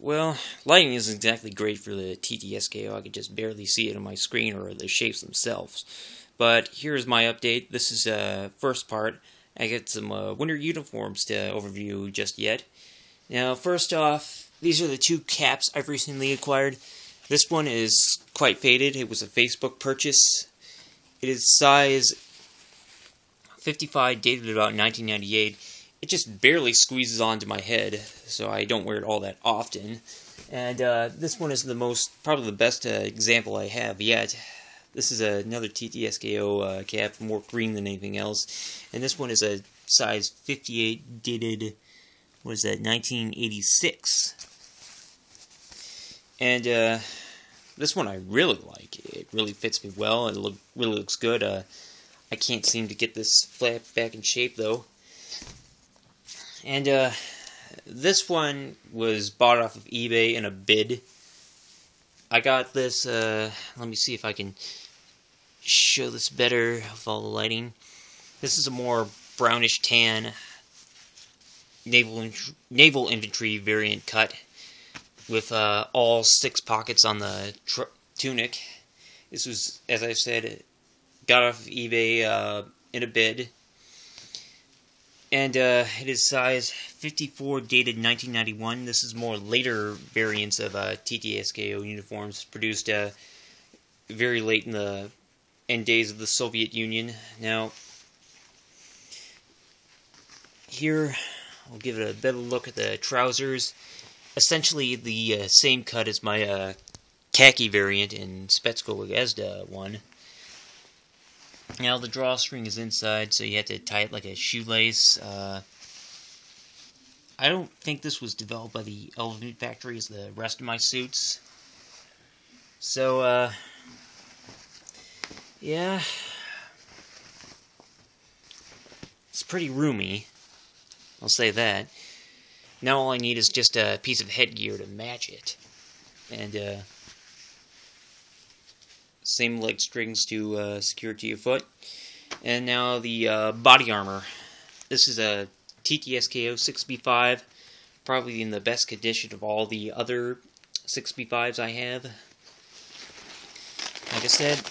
Well, lighting isn't exactly great for the TTsko. I could just barely see it on my screen or the shapes themselves. But here's my update. This is first part. I got some winter uniforms to overview just yet. Now, first off, these are the two caps I've recently acquired. This one is quite faded. It was a Facebook purchase. It is size 55, dated about 1998. It just barely squeezes onto my head, so I don't wear it all that often. And this one is probably the best example I have yet. This is another TTsko cap, more green than anything else. And this one is a size 58, dated, what is that, 1986. And this one I really like. It really fits me well. It really looks good. I can't seem to get this flap back in shape, though. And this one was bought off of eBay in a bid. I got this, let me see if I can show this better with all the lighting. This is a more brownish tan naval infantry variant cut with all 6 pockets on the tunic. This was, as I said, got off of eBay in a bid. And it is size 54, dated 1991. This is more later variants of TTsko uniforms, produced very late in the end days of the Soviet Union. Now, here, I'll give it a better look at the trousers. Essentially the same cut as my khaki variant in Spetsko Gazda one. Now, the drawstring is inside, so you have to tie it like a shoelace. I don't think this was developed by the Elephant Factory as the rest of my suits. So, yeah. It's pretty roomy. I'll say that. Now all I need is just a piece of headgear to match it. And, same leg strings to secure to your foot. And now the body armor. This is a TTsko 6B5, probably in the best condition of all the other 6B5s I have. Like I said,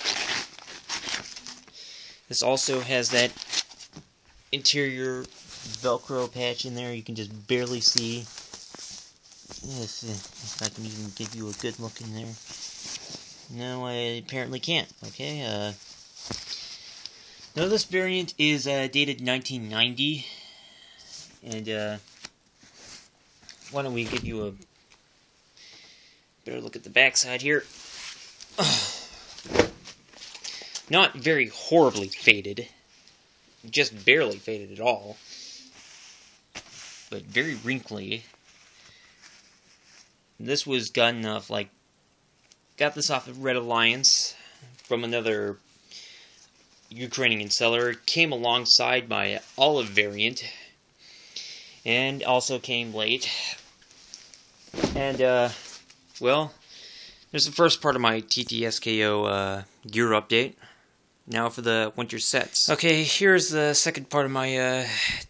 this also has that interior Velcro patch in there. You can just barely see. If I can even give you a good look in there. No, I apparently can't. Okay, now this variant is dated 1990, and why don't we give you a better look at the backside here. Not very horribly faded, just barely faded at all, but very wrinkly. This was gotten off, got this off of Red Alliance from another Ukrainian seller. It came alongside my olive variant, and also came late. And, well, there's the first part of my TTsko gear update. Now for the winter sets. Okay, here's the second part of my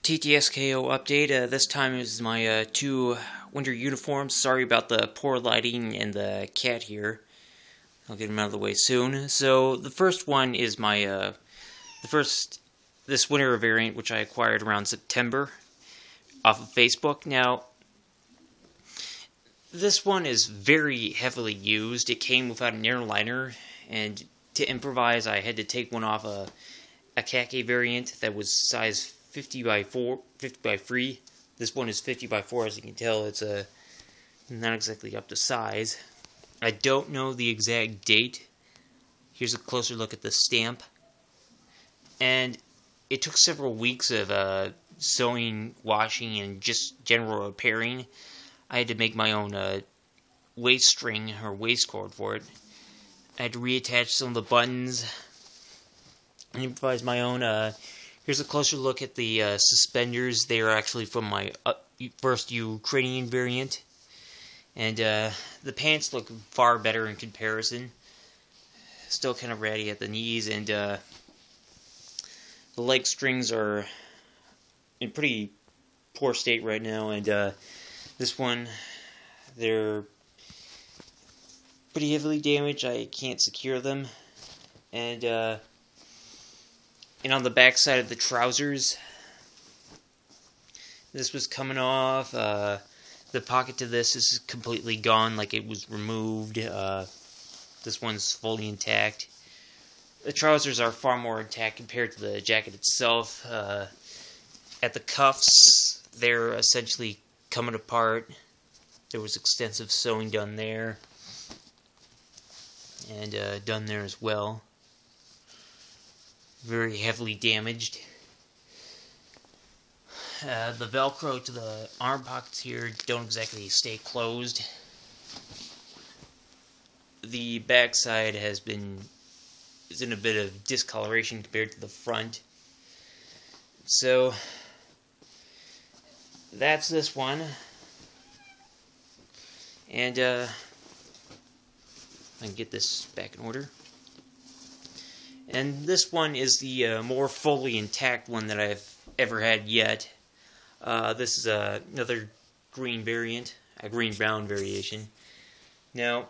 TTsko update. This time is my 2 winter uniforms. Sorry about the poor lighting and the cat here. I'll get them out of the way soon. So, the first one is my, this winter variant, which I acquired around September, off of Facebook. Now, this one is very heavily used. It came without an airliner, and to improvise, I had to take one off a khaki variant that was size 50 by 3. This one is 50 by 4, as you can tell. It's not exactly up to size. I don't know the exact date. Here's a closer look at the stamp. And it took several weeks of sewing, washing, and just general repairing. I had to make my own waist string or waist cord for it. I had to reattach some of the buttons and improvise my own. Here's a closer look at the suspenders. They are actually from my first Ukrainian variant. And the pants look far better in comparison. Still kind of ratty at the knees, and the leg strings are in pretty poor state right now. And this one, They're pretty heavily damaged. I can't secure them. And on the back side of the trousers, this was coming off. The pocket to this is completely gone, like it was removed. This one's fully intact. The trousers are far more intact compared to the jacket itself. At the cuffs, they're essentially coming apart. There was extensive sewing done there, and done there as well. Very heavily damaged. The Velcro to the arm pockets here don't exactly stay closed. The backside is in a bit of discoloration compared to the front. So that's this one. And I can get this back in order. And this one is the more fully intact one that I've ever had yet. This is another green variant, a green-brown variation. Now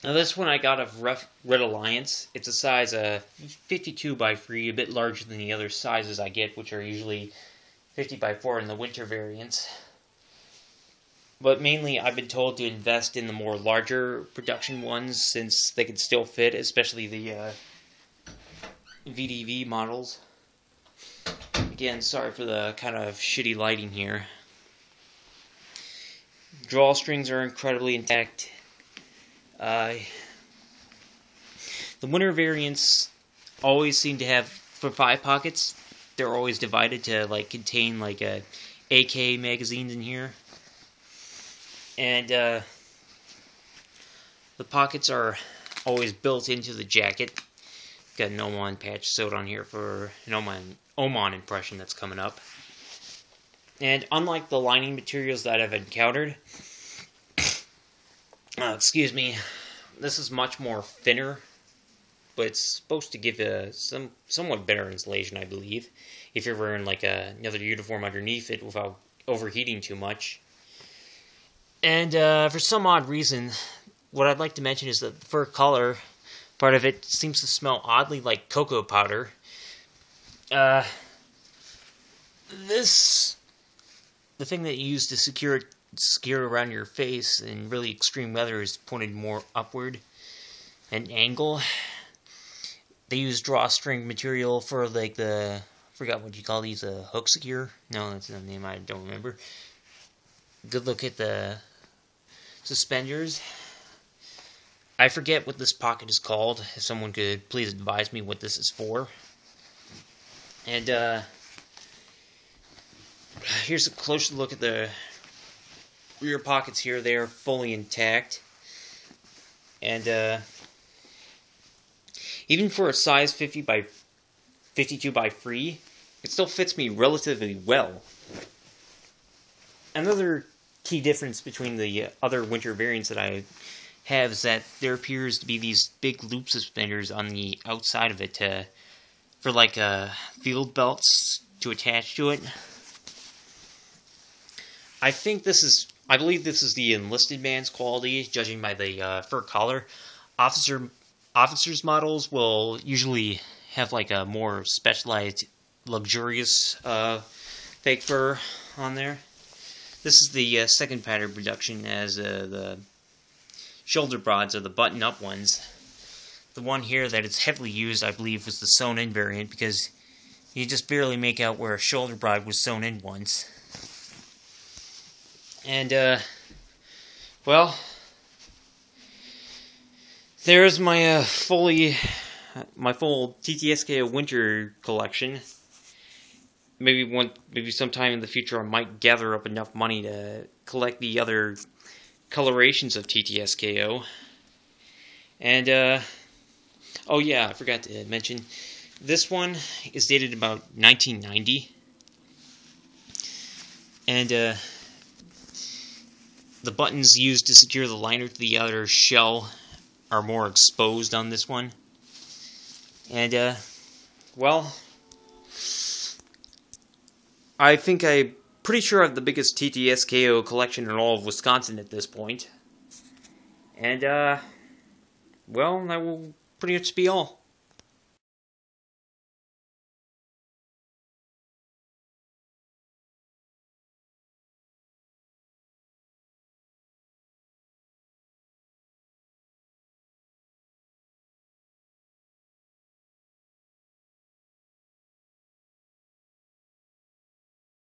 this one I got of Red Alliance. It's a size 52 by 3, a bit larger than the other sizes I get, which are usually 50 by 4 in the winter variants. But mainly I've been told to invest in the more larger production ones since they can still fit, especially the VDV models. Again, sorry for the kind of shitty lighting here. Drawstrings are incredibly intact. The winter variants always seem to have, for 5 pockets, they're always divided to contain AK magazines in here. And the pockets are always built into the jacket. Got an Oman patch sewed on here for an Oman impression that's coming up. And unlike the lining materials that I've encountered, excuse me, this is much more thinner, but it's supposed to give somewhat better insulation, I believe, if you're wearing another uniform underneath it without overheating too much. And for some odd reason, what I'd like to mention is that the fur color part of it seems to smell oddly like cocoa powder. The thing that you use to secure around your face in really extreme weather is pointed more upward at an angle. They use drawstring material for I forgot what you call these, hook secure? No, that's the name I don't remember. Good look at the suspenders. I forget what this pocket is called. If someone could please advise me what this is for. And here's a closer look at the rear pockets here. They are fully intact. And even for a size 50 by 52 by 3, it still fits me relatively well. Another key difference between the other winter variants that I have is that there appears to be these big loop suspenders on the outside of it for field belts to attach to it. I believe this is the enlisted man's quality, judging by the fur collar. Officers' models will usually have a more specialized, luxurious fake fur on there. This is the second pattern production, as the shoulder broads are the button-up ones. The one here that is heavily used, I believe, was the sewn-in variant, because you just barely make out where a shoulder broad was sewn in once. And, well, there's my full TTsko winter collection. Maybe sometime in the future I might gather up enough money to collect the other colorations of TTsko. And, oh yeah, I forgot to mention, this one is dated about 1990. And, the buttons used to secure the liner to the outer shell are more exposed on this one. And, well, I think I pretty sure I have the biggest TTsko collection in all of Wisconsin at this point. And, well, that will pretty much be all.